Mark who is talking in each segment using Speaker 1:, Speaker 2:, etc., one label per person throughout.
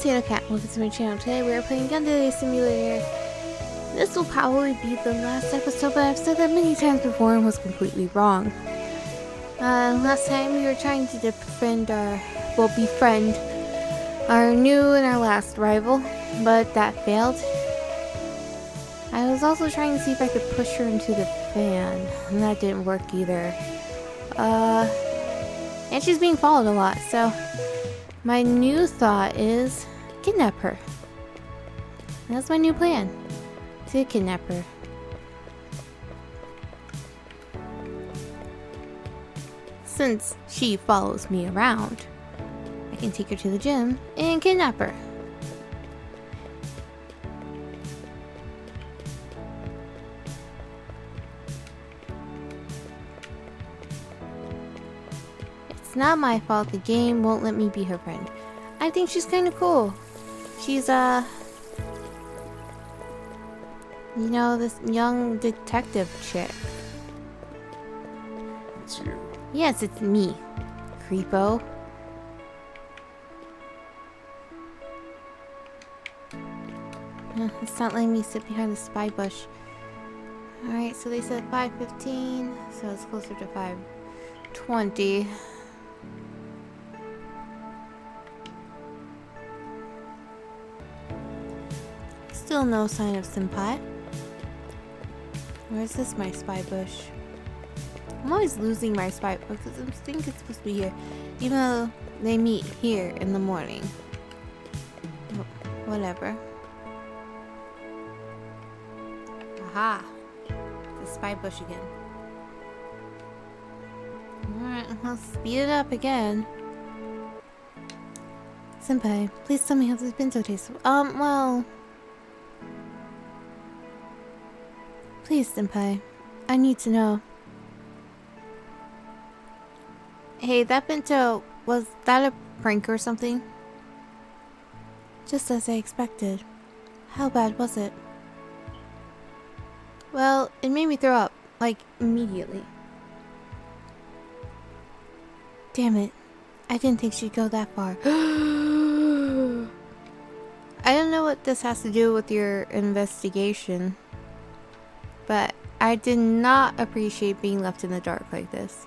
Speaker 1: Tatocat, welcome to my channel. Today we are playing Yandere Simulator. This will probably be the last episode, but I've said that many times before and was completely wrong. Last time we were trying to befriend our new and our last rival, but that failed. I was also trying to see if I could push her into the fan, and that didn't work either. And she's being followed a lot, so my new thought is kidnap her. That's my new plan, to kidnap her. Since she follows me around, I can take her to the gym and kidnap her. It's not my fault the game won't let me be her friend. I think she's kind of cool. She's you know, this young detective chick.
Speaker 2: It's you.
Speaker 1: Yes, it's me, creepo. It's not letting me sit behind the spy bush. Alright, so they said 5:15, so it's closer to 5:20. Still no sign of senpai. Where's this my spy bush? I'm always losing my spy bush because I think it's supposed to be here. Even though they meet here in the morning. Whatever. Aha! The spy bush again. Alright, let's speed it up again. Senpai, please tell me how this bento tastes. Well... Please, senpai. I need to know. Hey, that bento, was that a prank or something? Just as I expected. How bad was it? Well, it made me throw up, like, immediately. Damn it. I didn't think she'd go that far. I don't know what this has to do with your investigation. But I did not appreciate being left in the dark like this.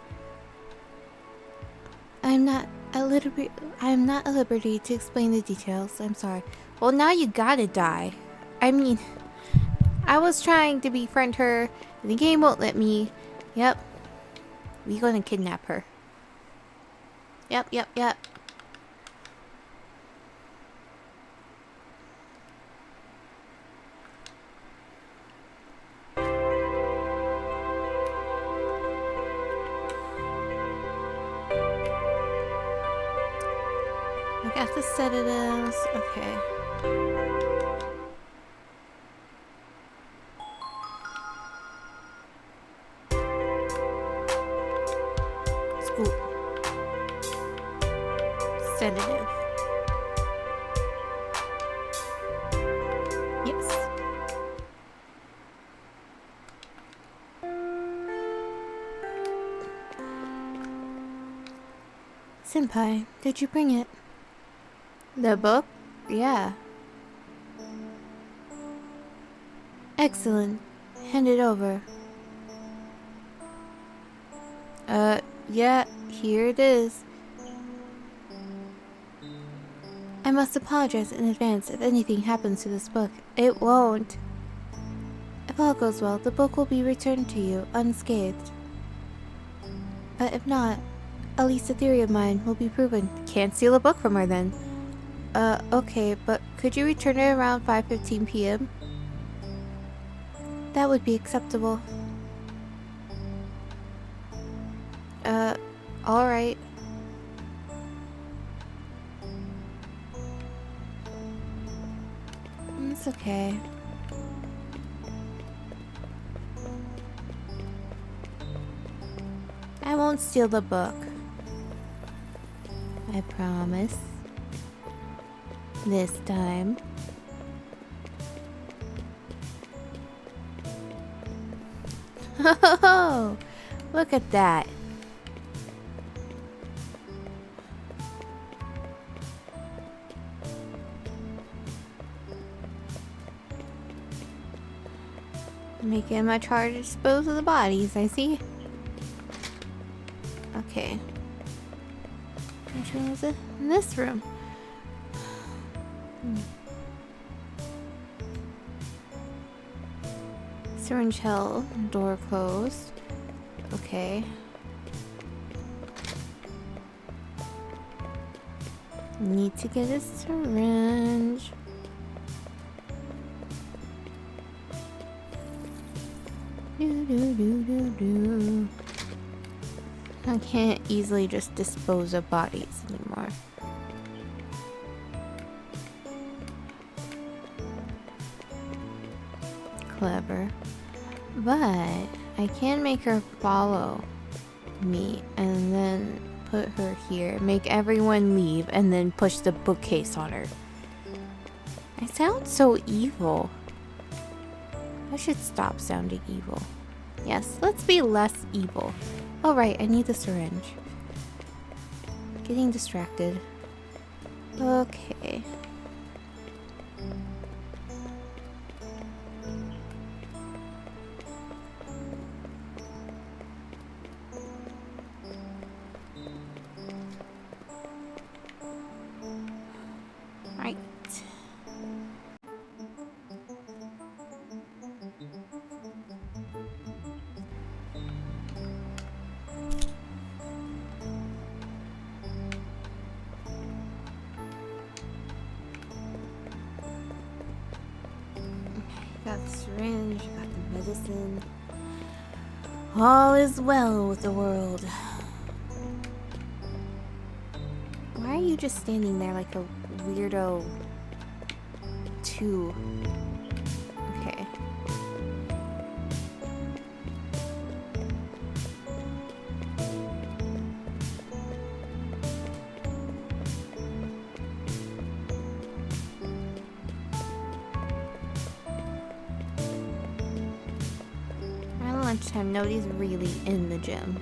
Speaker 1: I am not at liberty to explain the details. I'm sorry. Well, now you gotta die. I mean, I was trying to befriend her, and the game won't let me. Yep. We gonna kidnap her. Yep. I got the sedatives. Okay. Scoop. Sedative. Yes. Senpai, did you bring it? The book? Yeah. Excellent. Hand it over. Yeah, here it is. I must apologize in advance if anything happens to this book. It won't. If all goes well, the book will be returned to you, unscathed. But if not, at least a theory of mine will be proven. Can't steal a book from her then. Okay, but could you return it around 5:15 p.m.? That would be acceptable. Alright. It's okay. I won't steal the book. I promise. This time. Oh, look at that. Make it much harder to dispose of the bodies, I see. Okay. Which room was it? In this room. Syringe held, door closed. Okay. Need to get a syringe. I can't easily just dispose of bodies anymore. Clever. But I can make her follow me and then put her here, make everyone leave, and then push the bookcase on her. I sound so evil. I should stop sounding evil. Yes, let's be less evil. Oh right, I need the syringe. Getting distracted. Okay. Right. Got the syringe, got the medicine. All is well with the world. Why are you just standing there like a weirdo too? Okay. Around lunchtime, nobody's really in the gym.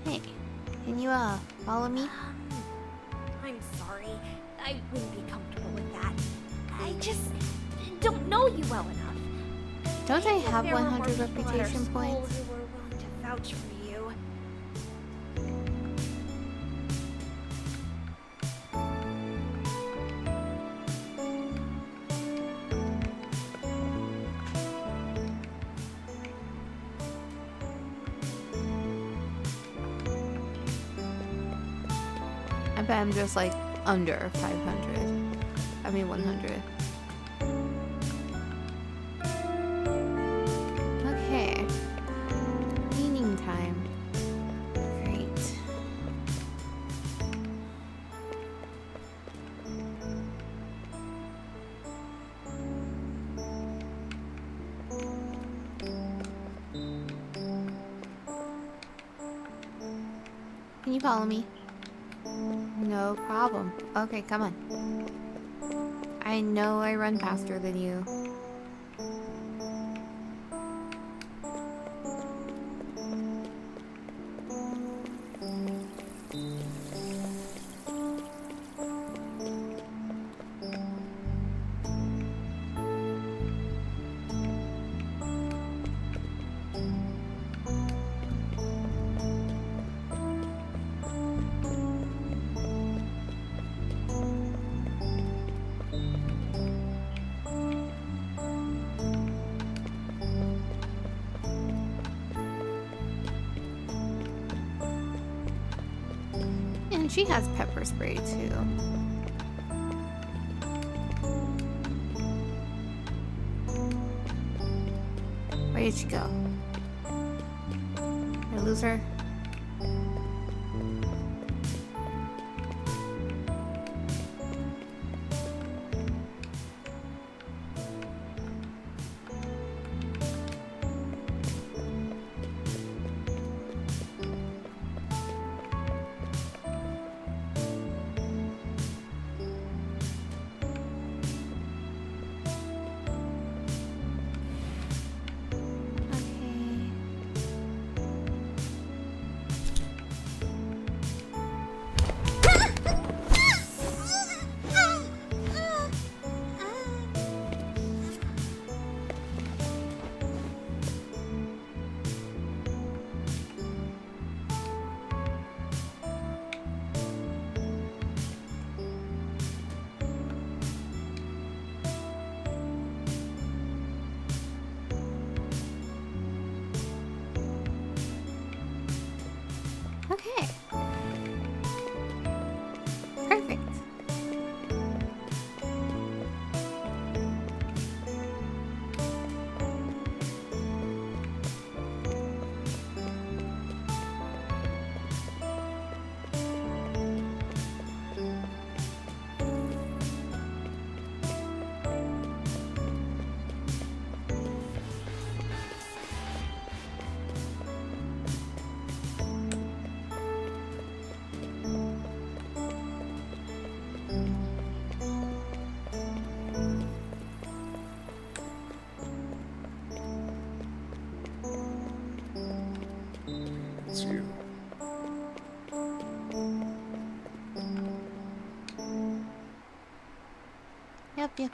Speaker 1: Hey, can you follow me?
Speaker 2: I'm sorry. I wouldn't be comfortable with that. I just don't know you well enough.
Speaker 1: Don't I have
Speaker 2: There were more
Speaker 1: 100
Speaker 2: people at our
Speaker 1: reputation
Speaker 2: school
Speaker 1: points?
Speaker 2: who were willing to vouch for you.
Speaker 1: I bet I'm just like under 500. I mean 100. Okay. Cleaning time. Great. Can you follow me? No problem. Okay, come on. I know I run faster than you. And she has pepper spray too. Where did she go? Did I lose her?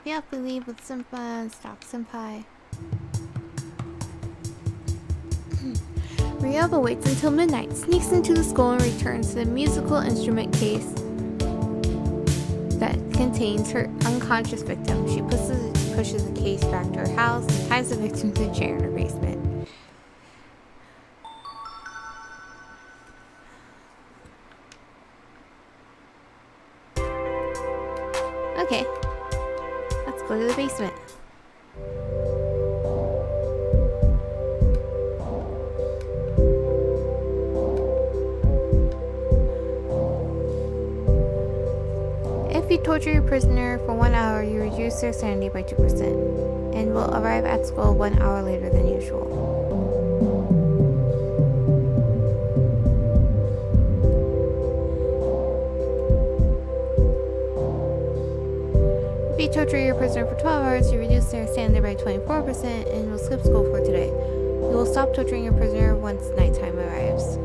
Speaker 1: Yep, we leave with Senpai and stop Senpai. Ryuba waits until midnight, sneaks into the school and returns to the musical instrument case that contains her unconscious victim. She pushes the case back to her house and ties the victim to a chair in her basement. Okay, let's go to the basement. If you torture your prisoner for 1 hour, you reduce their sanity by 2% and will arrive at school 1 hour later than usual. If you torture your prisoner for 12 hours, you reduce their sanity by 24% and will skip school for today. You will stop torturing your prisoner once nighttime arrives.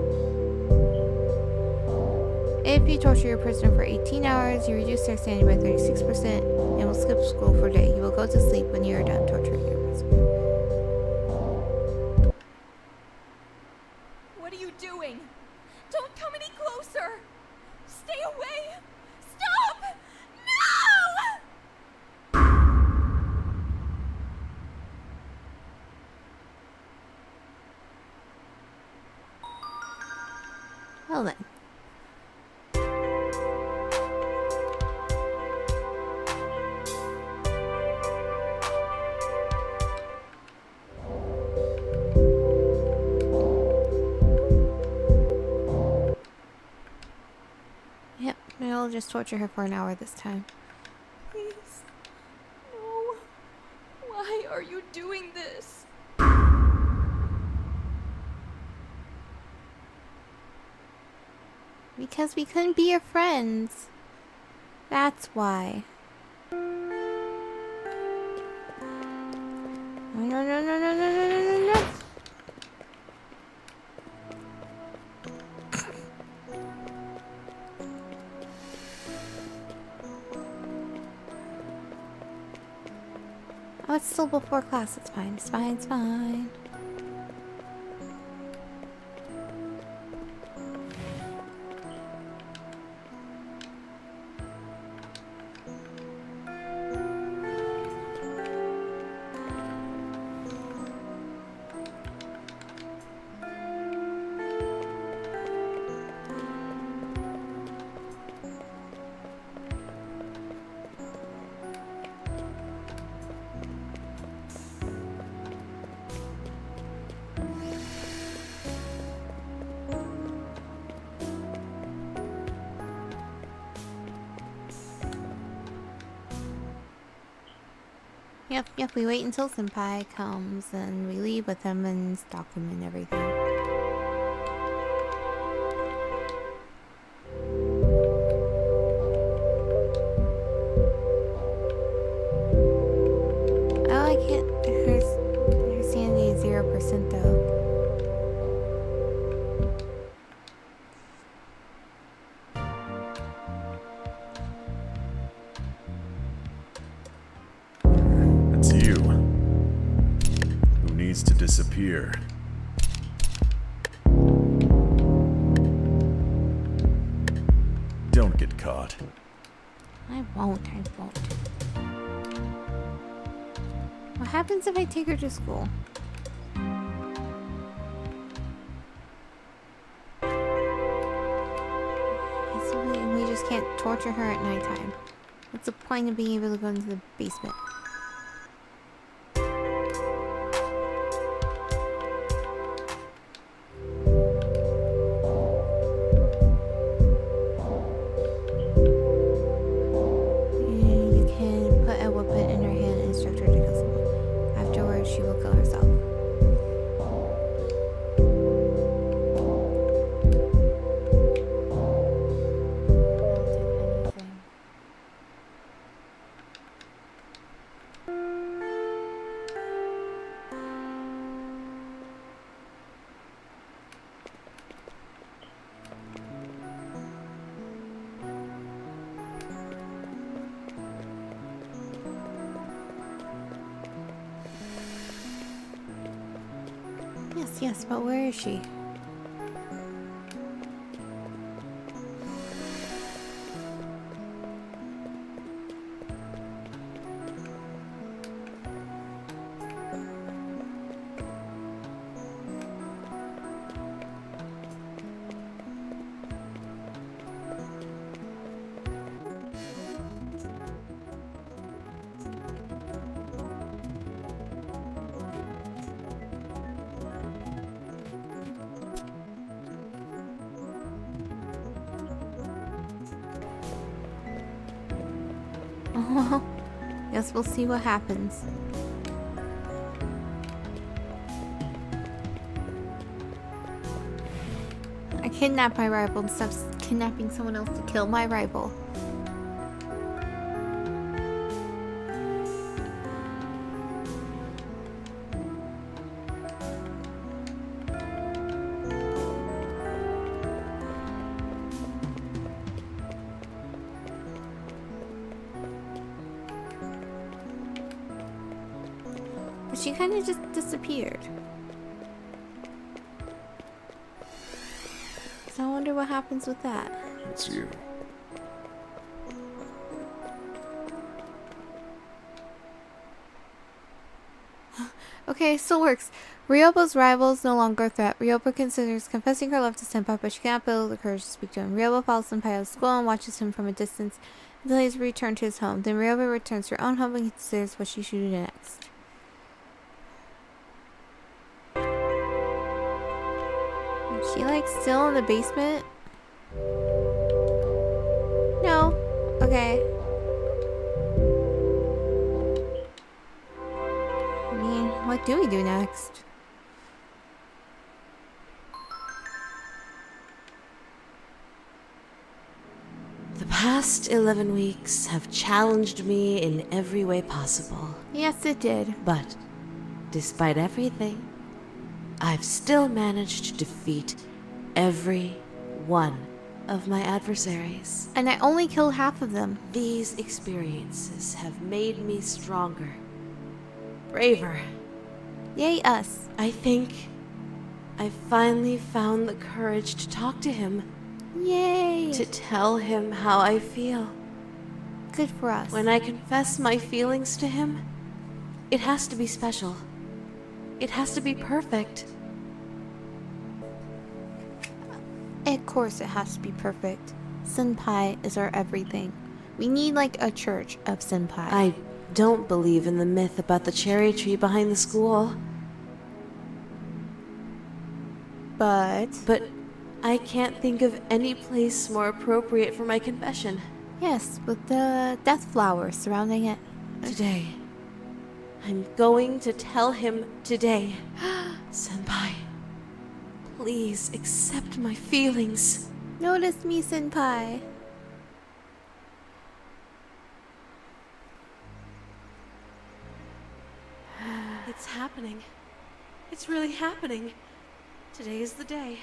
Speaker 1: If you torture your prisoner for 18 hours, you reduce their sanity by 36% and will skip school for a day. You will go to sleep when you are done torturing your prisoner.
Speaker 2: What are you doing? Don't come any closer! Stay away! Stop! No!
Speaker 1: Well then. Yep, I'll just torture her for an hour this time.
Speaker 2: Please. No. Why are you doing this?
Speaker 1: Because we couldn't be your friends. That's why. No. Oh, it's still before class. It's fine. It's fine. It's fine. Yep, we wait until Senpai comes and we leave with him and stalk him and everything. Oh, I can't. Her sanity is 0% though.
Speaker 3: To disappear. Don't get caught.
Speaker 1: I won't. What happens if I take her to school? We just can't torture her at nighttime. What's the point of being able to go into the basement? Yes, but where is she? Oh, guess we'll see what happens. I kidnapped my rival instead of kidnapping someone else to kill my rival. But she kind of just disappeared. So I wonder what happens with that.
Speaker 3: It's you.
Speaker 1: Okay, still works. Ryobo's rival is no longer a threat. Ryobo considers confessing her love to Senpai, but she cannot build the courage to speak to him. Ryobo follows Senpai out of school and watches him from a distance until he's returned to his home. Then Ryobo returns to her own home and considers what she should do next. Is she like still in the basement? No. Okay. I mean, what do we do next?
Speaker 4: The past 11 weeks have challenged me in every way possible.
Speaker 1: Yes, it did.
Speaker 4: But, despite everything, I've still managed to defeat every one of my adversaries.
Speaker 1: And I only killed half of them.
Speaker 4: These experiences have made me stronger, braver.
Speaker 1: Yay, us.
Speaker 4: I think I finally found the courage to talk to him,
Speaker 1: Yay.
Speaker 4: to tell him how I feel.
Speaker 1: Good for us.
Speaker 4: When I confess my feelings to him, it has to be special. It has to be perfect.
Speaker 1: Of course it has to be perfect. Senpai is our everything. We need like a church of senpai.
Speaker 4: I don't believe in the myth about the cherry tree behind the school.
Speaker 1: But
Speaker 4: I can't think of any place more appropriate for my confession.
Speaker 1: yes, with the death flowers surrounding it.
Speaker 4: Today. I'm going to tell him today. Senpai, please accept my feelings.
Speaker 1: Notice me, senpai.
Speaker 4: It's happening. It's really happening. Today is the day.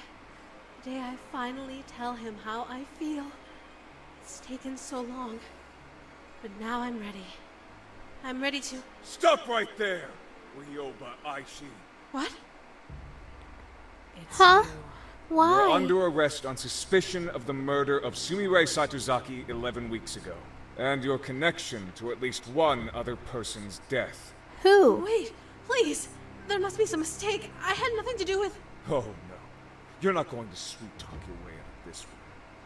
Speaker 4: The day I finally tell him how I feel. It's taken so long. But now I'm ready. I'm ready to...
Speaker 5: Stop right there, Ryoba Aishi.
Speaker 4: What? It's
Speaker 1: Huh?
Speaker 4: you.
Speaker 1: Why?
Speaker 5: You're under arrest on suspicion of the murder of Sumire Saitozaki 11 weeks ago, and your connection to at least one other person's death.
Speaker 1: Who?
Speaker 4: Wait, please. There must be some mistake. I had nothing to do with...
Speaker 5: Oh no, you're not going to sweet-talk your way out of this one.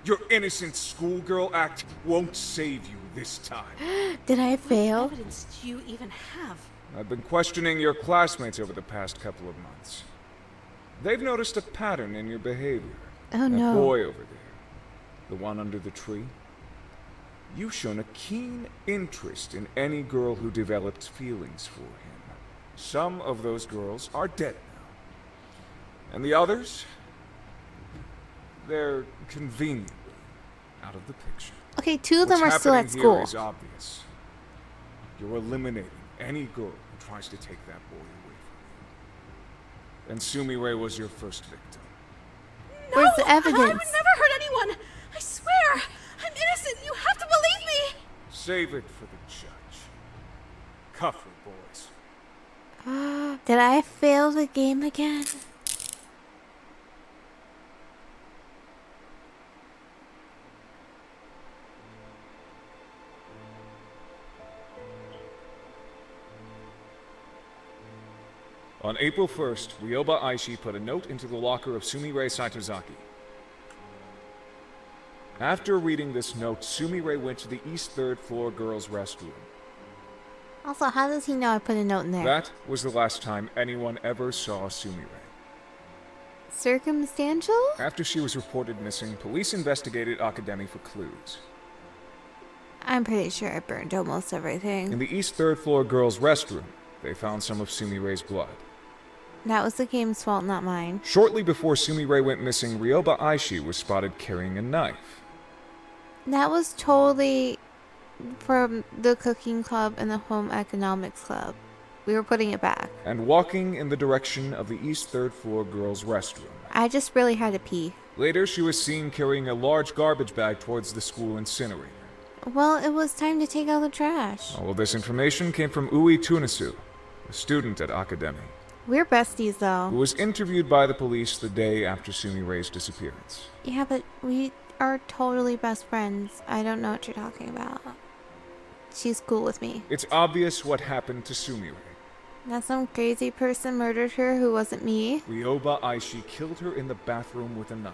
Speaker 5: Your innocent schoolgirl act won't save you this time.
Speaker 1: Did I fail?
Speaker 4: What evidence do you even have?
Speaker 5: I've been questioning your classmates over the past couple of months. They've noticed a pattern in your behavior.
Speaker 1: Oh
Speaker 5: That
Speaker 1: no.
Speaker 5: boy over there, the one under the tree. You've shown a keen interest in any girl who developed feelings for him. Some of those girls are dead now. And the others? They're conveniently out of the picture.
Speaker 1: Okay, two of them are
Speaker 5: What's
Speaker 1: still at
Speaker 5: happening
Speaker 1: school.
Speaker 5: here is obvious. You're eliminating any girl who tries to take that boy away from you. And Sumire was your first victim.
Speaker 1: Where's the
Speaker 4: I
Speaker 1: evidence?
Speaker 4: would never hurt anyone. I swear. I'm innocent. You have to believe me.
Speaker 5: Save it for the judge. Cuff her, boys.
Speaker 1: Did I fail the game again?
Speaker 5: On April 1st, Ryoba Aishi put a note into the locker of Sumire Saitozaki. After reading this note, Sumire went to the East 3rd floor girls' restroom.
Speaker 1: Also, how does he know I put a note in there?
Speaker 5: That was the last time anyone ever saw Sumire.
Speaker 1: Circumstantial?
Speaker 5: After she was reported missing, police investigated Academy for clues.
Speaker 1: I'm pretty sure I burned almost everything.
Speaker 5: In the East 3rd floor girls' restroom, they found some of Sumire's blood.
Speaker 1: That was the game's fault, not mine.
Speaker 5: Shortly before Sumire went missing, Ryoba Aishi was spotted carrying a knife.
Speaker 1: That was totally from the cooking club and the home economics club. We were putting it back.
Speaker 5: And walking in the direction of the East 3rd floor girls' restroom.
Speaker 1: I just really had to pee.
Speaker 5: Later, she was seen carrying a large garbage bag towards the school incinerator.
Speaker 1: Well, it was time to take out the trash.
Speaker 5: All of this information came from Ui Tunisu, a student at Academy,
Speaker 1: We're besties,
Speaker 5: who
Speaker 1: though.
Speaker 5: was interviewed by the police the day after Sumire's disappearance.
Speaker 1: Yeah, but we are totally best friends. I don't know what you're talking about. She's cool with me.
Speaker 5: It's obvious what happened to Sumire.
Speaker 1: That some crazy person murdered her who wasn't me.
Speaker 5: Ryoba Aishi killed her in the bathroom with a knife,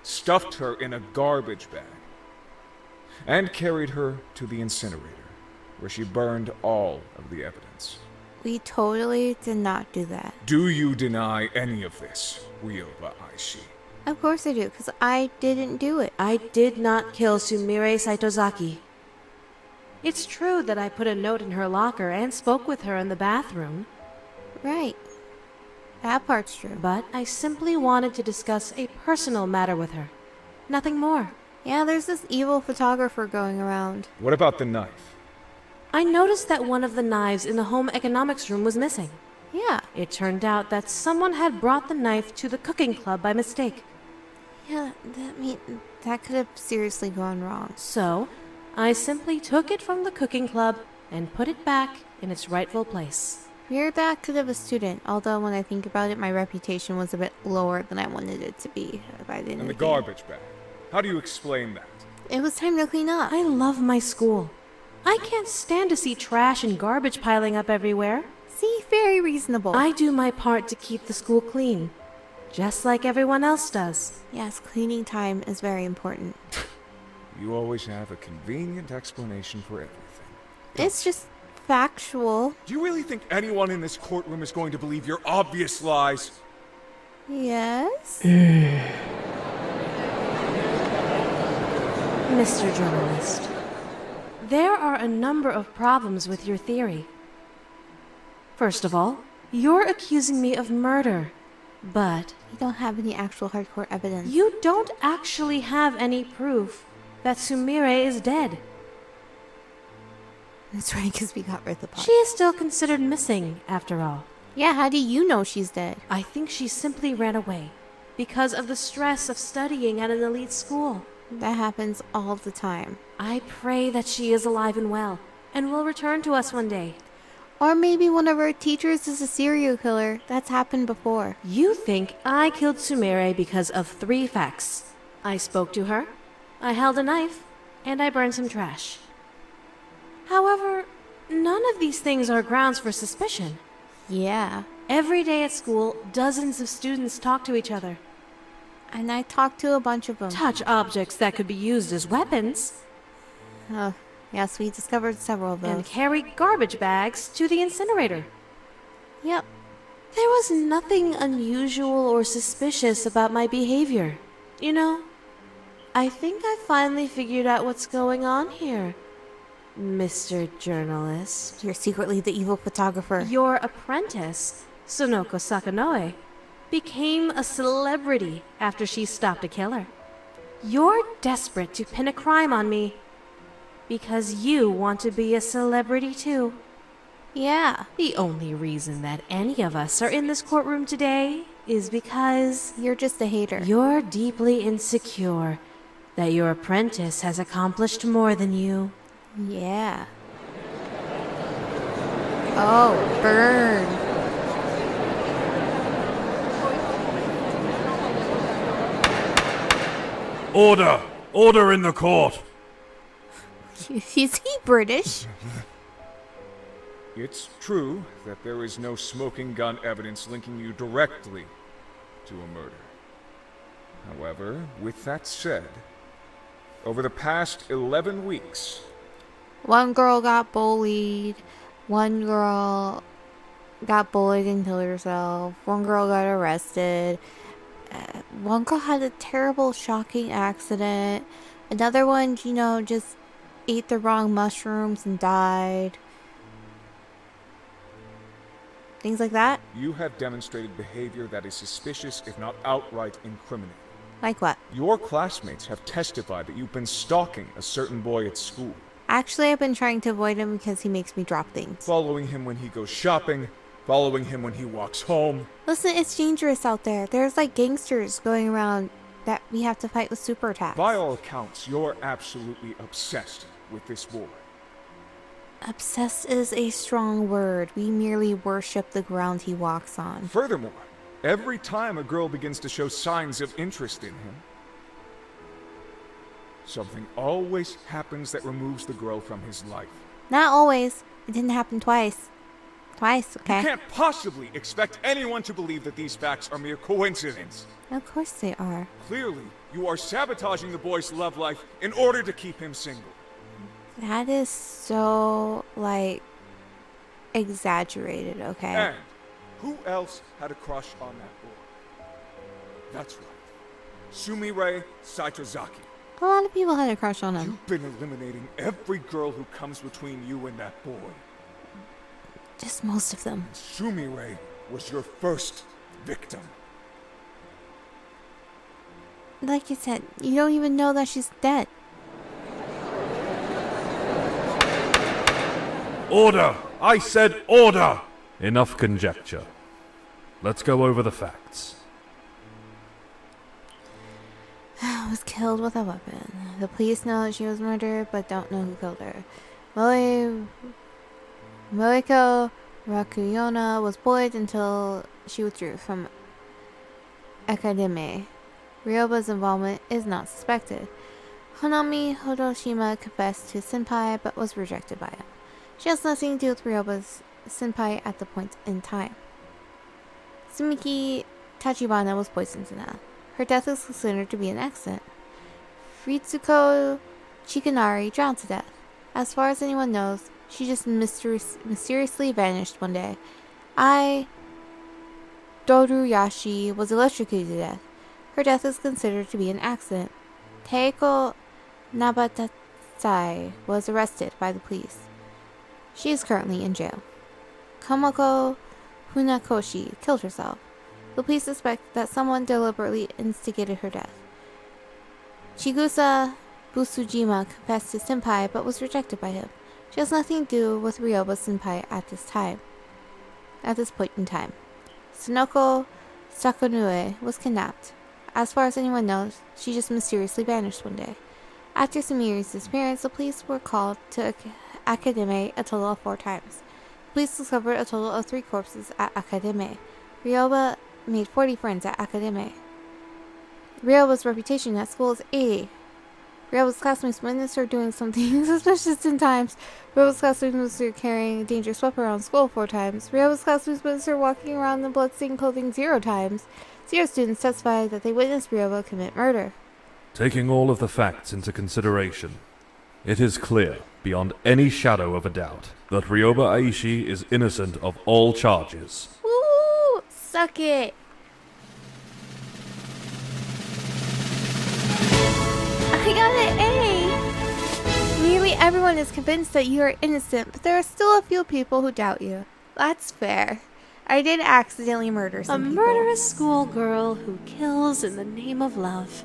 Speaker 5: stuffed her in a garbage bag, and carried her to the incinerator, where she burned all of the evidence.
Speaker 1: We totally did not do that.
Speaker 5: Do you deny any of this, Ryoba Aishi?
Speaker 1: Of course I do, because I didn't do it.
Speaker 4: I did not kill Sumire Saitozaki. It's true that I put a note in her locker and spoke with her in the bathroom,
Speaker 1: Right. That part's true.
Speaker 4: but I simply wanted to discuss a personal matter with her. Nothing more.
Speaker 1: Yeah, there's this evil photographer going around.
Speaker 5: What about the knife?
Speaker 4: I noticed that one of the knives in the home economics room was missing.
Speaker 1: Yeah.
Speaker 4: It turned out that someone had brought the knife to the cooking club by mistake.
Speaker 1: Yeah, that could have seriously gone wrong.
Speaker 4: So, I simply took it from the cooking club and put it back in its rightful place.
Speaker 1: You're that good of a student, although when I think about it, my reputation was a bit lower than I wanted it to be if I didn't.
Speaker 5: And the garbage bag. How do you explain that?
Speaker 1: It was time to clean up.
Speaker 4: I love my school. I can't stand to see trash and garbage piling up everywhere.
Speaker 1: See, very reasonable.
Speaker 4: I do my part to keep the school clean, just like everyone else does.
Speaker 1: Yes, cleaning time is very important.
Speaker 5: You always have a convenient explanation for everything.
Speaker 1: It's just factual.
Speaker 5: Do you really think anyone in this courtroom is going to believe your obvious lies?
Speaker 1: Yes?
Speaker 4: Mr. Journalist, there are a number of problems with your theory. First of all, you're accusing me of murder, but
Speaker 1: You don't have any actual hardcore evidence.
Speaker 4: you don't actually have any proof that Sumire is dead.
Speaker 1: That's right, because we got rid of the
Speaker 4: She is still considered missing, after all.
Speaker 1: Yeah, how do you know she's dead?
Speaker 4: I think she simply ran away because of the stress of studying at an elite school.
Speaker 1: That happens all the time.
Speaker 4: I pray that she is alive and well and will return to us one day.
Speaker 1: Or maybe one of our teachers is a serial killer. That's happened before.
Speaker 4: You think I killed Sumire because of 3 facts. I spoke to her, I held a knife, and I burned some trash. However, none of these things are grounds for suspicion.
Speaker 1: Yeah.
Speaker 4: Every day at school, dozens of students talk to each other,
Speaker 1: And I talked to a bunch of them.
Speaker 4: touch objects that could be used as weapons,
Speaker 1: Oh, yes, we discovered several of
Speaker 4: and
Speaker 1: those.
Speaker 4: carry garbage bags to the incinerator.
Speaker 1: Yep.
Speaker 4: There was nothing unusual or suspicious about my behavior. You know, I think I finally figured out what's going on here, Mr. Journalist.
Speaker 1: You're secretly the evil photographer.
Speaker 4: Your apprentice, Sonoko Sakanoe, became a celebrity after she stopped a killer. You're desperate to pin a crime on me because you want to be a celebrity too.
Speaker 1: Yeah.
Speaker 4: The only reason that any of us are in this courtroom today is because
Speaker 1: You're just a hater.
Speaker 4: you're deeply insecure that your apprentice has accomplished more than you.
Speaker 1: Yeah. Oh, burn.
Speaker 3: Order! Order in the court!
Speaker 1: Is he British?
Speaker 5: It's true that there is no smoking gun evidence linking you directly to a murder. However, with that said, over the past 11 weeks,
Speaker 1: One girl got bullied. One girl got bullied and killed herself. One girl got arrested. One girl had a terrible, shocking accident. Another one, just ate the wrong mushrooms and died. Things like that.
Speaker 5: you have demonstrated behavior that is suspicious, if not outright incriminating.
Speaker 1: Like what?
Speaker 5: Your classmates have testified that you've been stalking a certain boy at school,
Speaker 1: Actually, I've been trying to avoid him because he makes me drop things.
Speaker 5: following him when he goes shopping, following him when he walks home.
Speaker 1: Listen, it's dangerous out there. There's like gangsters going around that we have to fight with super attacks.
Speaker 5: By all accounts, you're absolutely obsessed with this boy.
Speaker 1: Obsessed is a strong word. We merely worship the ground he walks on.
Speaker 5: Furthermore, every time a girl begins to show signs of interest in him, something always happens that removes the girl from his life.
Speaker 1: Not always. It didn't happen twice. Twice,
Speaker 5: You
Speaker 1: okay?
Speaker 5: can't possibly expect anyone to believe that these facts are mere coincidence.
Speaker 1: Of course they are.
Speaker 5: Clearly, you are sabotaging the boy's love life in order to keep him single.
Speaker 1: That is so, like, exaggerated, okay?
Speaker 5: And who else had a crush on that boy? That's right. Sumire Saitozaki.
Speaker 1: A lot of people had a crush on him.
Speaker 5: You've been eliminating every girl who comes between you and that boy.
Speaker 1: Just most of them.
Speaker 5: Sumire was your first victim.
Speaker 1: Like you said, you don't even know that she's dead.
Speaker 3: Order! I said order! Enough conjecture. Let's go over the facts.
Speaker 1: Was killed with a weapon. The police know that she was murdered, but don't know who killed her. Moeko Rakuyona was bullied until she withdrew from Academe. Ryoba's involvement is not suspected. Hanami Hodoshima confessed to senpai, but was rejected by him. She has nothing to do with Ryoba's senpai at the point in time. Sumiki Tachibana was poisoned to death. Her death is considered to be an accident. Ritsuko Chikanari drowned to death. As far as anyone knows, she just mysteriously vanished one day. Doruyashi was electrocuted to death. Her death is considered to be an accident. Teiko Nabatatsai was arrested by the police. She is currently in jail. Komoko Funakoshi killed herself. The police suspect that someone deliberately instigated her death. Chigusa Busujima confessed to senpai but was rejected by him. She has nothing to do with Ryoba senpai at this point in time. Sonoko Sakonue was kidnapped. As far as anyone knows, she just mysteriously vanished one day. After Sumiri's disappearance, the police were called to Academe a total of 4 times. Police discovered a total of 3 corpses at Academe. Ryoba made 40 friends at Academe. Ryoba's reputation at school is 80. Ryoba's classmates witnessed her doing something suspicious 10 times. Ryoba's classmates witnessed her carrying a dangerous weapon around school 4 times. Ryoba's classmates witnessed her walking around in bloodstained clothing 0 times. 0 students testified that they witnessed Ryoba commit murder.
Speaker 3: Taking all of the facts into consideration, it is clear, beyond any shadow of a doubt, that Ryoba Aishi is innocent of all charges.
Speaker 1: Woo! Suck it! I got an A! Nearly everyone is convinced that you are innocent, but there are still a few people who doubt you. That's fair. I did accidentally murder some people.
Speaker 4: A murderous schoolgirl who kills in the name of love.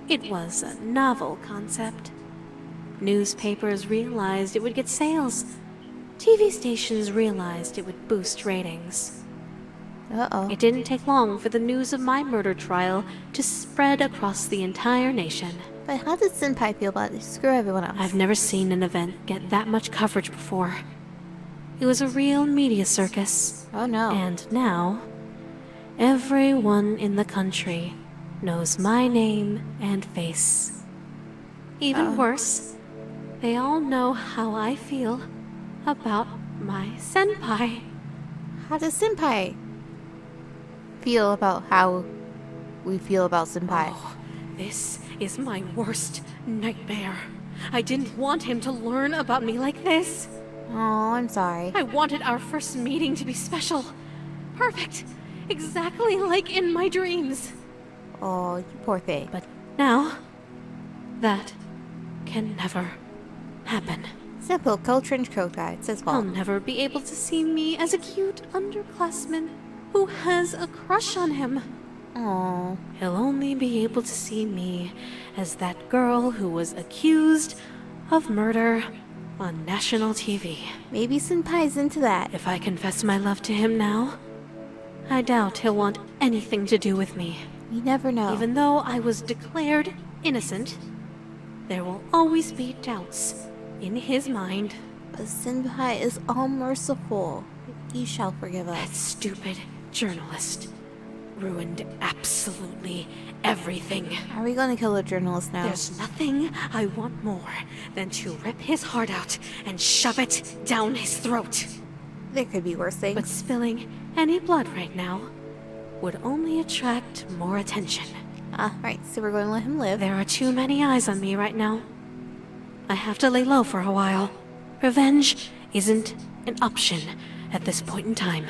Speaker 4: It was a novel concept. Newspapers realized it would get sales. TV stations realized it would boost ratings.
Speaker 1: Uh-oh.
Speaker 4: It didn't take long for the news of my murder trial to spread across the entire nation.
Speaker 1: But how does senpai feel about it? Screw everyone else.
Speaker 4: I've never seen an event get that much coverage before. It was a real media circus.
Speaker 1: Oh no.
Speaker 4: And now, everyone in the country knows my name and face. Even worse, they all know how I feel about my senpai.
Speaker 1: How does senpai feel about how we feel about senpai?
Speaker 4: Oh, this is my worst nightmare. I didn't want him to learn about me like this.
Speaker 1: Oh, I'm sorry.
Speaker 4: I wanted our first meeting to be special. Perfect. Exactly like in my dreams.
Speaker 1: Oh, you poor thing.
Speaker 4: But now, that can never happen.
Speaker 1: Simple, trench coat guy. It says
Speaker 4: He'll
Speaker 1: well.
Speaker 4: never be able to see me as a cute underclassman who has a crush on him.
Speaker 1: Oh,
Speaker 4: He'll only be able to see me as that girl who was accused of murder on national TV.
Speaker 1: maybe senpai's into that.
Speaker 4: If I confess my love to him now, I doubt he'll want anything to do with me.
Speaker 1: You never know.
Speaker 4: Even though I was declared innocent, there will always be doubts in his mind.
Speaker 1: But senpai is all merciful. He shall forgive
Speaker 4: That
Speaker 1: us.
Speaker 4: stupid journalist ruined absolutely everything.
Speaker 1: Are we gonna kill a journalist now?
Speaker 4: There's nothing I want more than to rip his heart out and shove it down his throat.
Speaker 1: There could be worse things.
Speaker 4: But spilling any blood right now would only attract more attention.
Speaker 1: Right, so we're going to let him live.
Speaker 4: There are too many eyes on me right now. I have to lay low for a while. Revenge isn't an option at this point in time.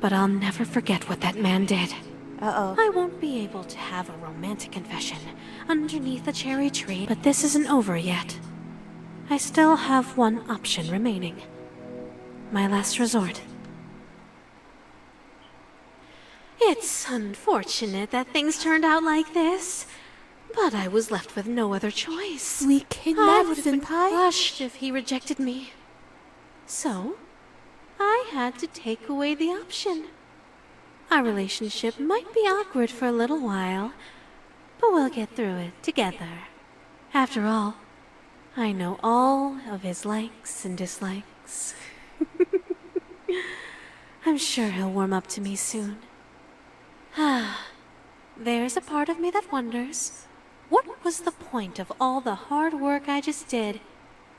Speaker 4: But I'll never forget what that man did.
Speaker 1: Uh-oh.
Speaker 4: I won't be able to have a romantic confession underneath a cherry tree, but this isn't over yet. I still have one option remaining. My last resort. It's unfortunate that things turned out like this, but I was left with no other choice.
Speaker 1: We
Speaker 4: I
Speaker 1: kidnapped
Speaker 4: would have been
Speaker 1: senpai?
Speaker 4: crushed if he rejected me. So, I had to take away the option. Our relationship might be awkward for a little while, but we'll get through it together. After all, I know all of his likes and dislikes. I'm sure he'll warm up to me soon. There's a part of me that wonders, what was the point of all the hard work I just did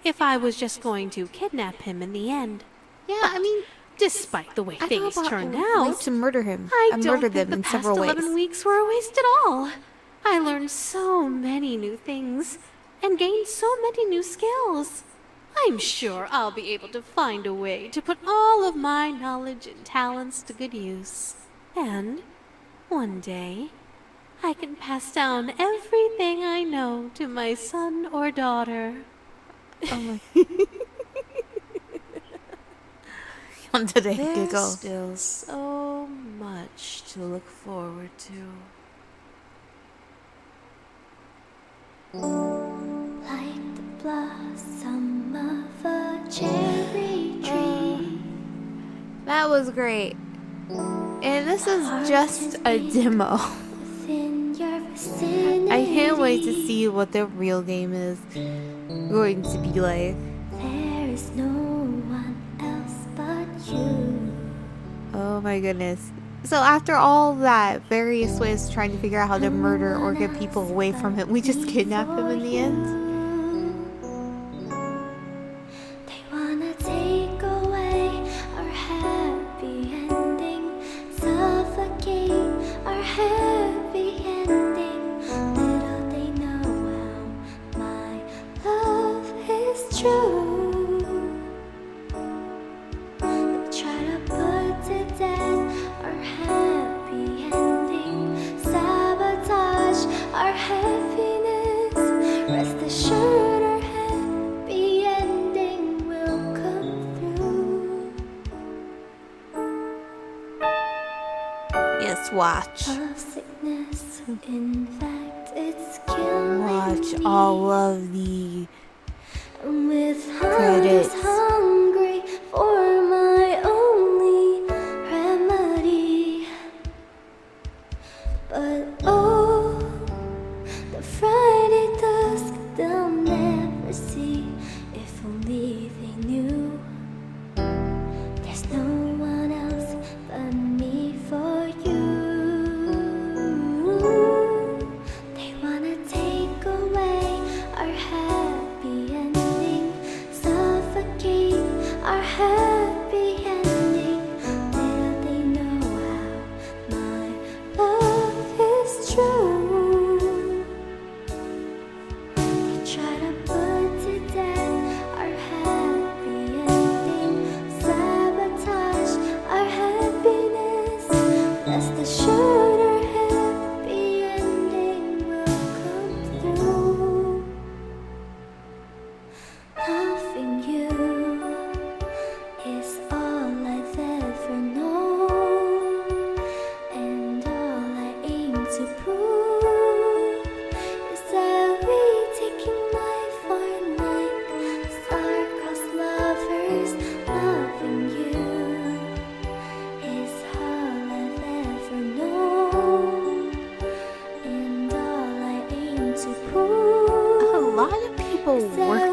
Speaker 4: if I was just going to kidnap him in the end?
Speaker 1: Yeah, I mean,
Speaker 4: Despite the way
Speaker 1: I
Speaker 4: things
Speaker 1: thought about
Speaker 4: turned
Speaker 1: ways
Speaker 4: out,
Speaker 1: to murder him.
Speaker 4: I don't
Speaker 1: murdered
Speaker 4: think
Speaker 1: them
Speaker 4: the
Speaker 1: in
Speaker 4: past
Speaker 1: several
Speaker 4: 11
Speaker 1: ways.
Speaker 4: weeks were a waste at all. I learned so many new things and gained so many new skills. I'm sure I'll be able to find a way to put all of my knowledge and talents to good use. And one day, I can pass down everything I know to my son or daughter.
Speaker 1: Oh my. Today,
Speaker 4: There's
Speaker 1: giggle.
Speaker 4: still so much to look forward to.
Speaker 2: Like the blossom of a cherry tree.
Speaker 1: That was great. And this is just a demo.
Speaker 2: Within your vicinity.
Speaker 1: I can't wait to see what the real game is going to be like.
Speaker 2: There is no one else but you.
Speaker 1: Oh my goodness. So after all that various ways trying to figure out how to murder or get people away from him, we just kidnap him in the end?
Speaker 2: They wanna take away our happy ending, suffocate our happy ending. Little they know how my love is true. They try to put to death our happy ending, sabotage our happiness. Rest assured our happy ending will come through.
Speaker 1: Yes, watch.
Speaker 2: Of sickness, in fact, it's killing
Speaker 1: Watch
Speaker 2: me.
Speaker 1: all of the
Speaker 2: I'm with
Speaker 1: credits.
Speaker 2: hunters hungry for my only remedy. But oh, the Friday dusk they'll never see. If only they knew there's no one else but me for you. They wanna take away our happy ending, suffocate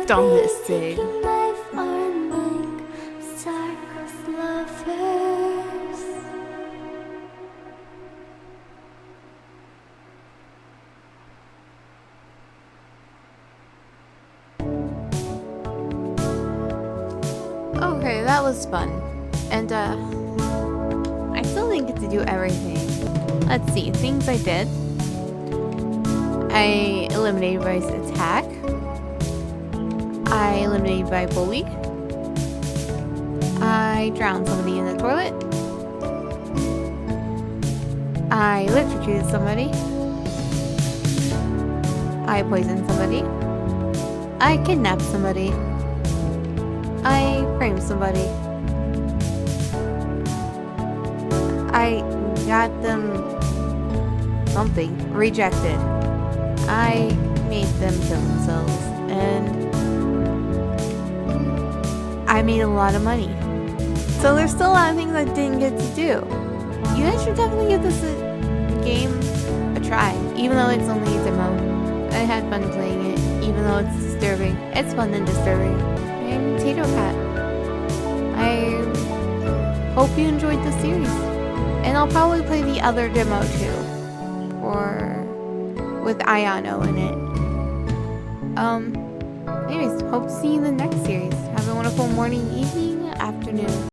Speaker 1: Don't listen.
Speaker 6: Life are like star-crossed lovers.
Speaker 1: Okay, that was fun. And, I still didn't get to do everything. Let's see, things I did. I eliminated Bryce's attack. I eliminated by bully. I drowned somebody in the toilet. I electrocuted somebody. I poisoned somebody. I kidnapped somebody. I framed somebody. I got them something rejected. I made them kill themselves, and I made a lot of money. So there's still a lot of things I didn't get to do. You guys should definitely give this game a try, even though it's only a demo. I had fun playing it, even though it's disturbing. It's fun and disturbing. I'm tatocat. I hope you enjoyed the series. And I'll probably play the other demo too. With Ayano in it. Anyways, hope to see you in the next series. Have a wonderful morning, evening, afternoon.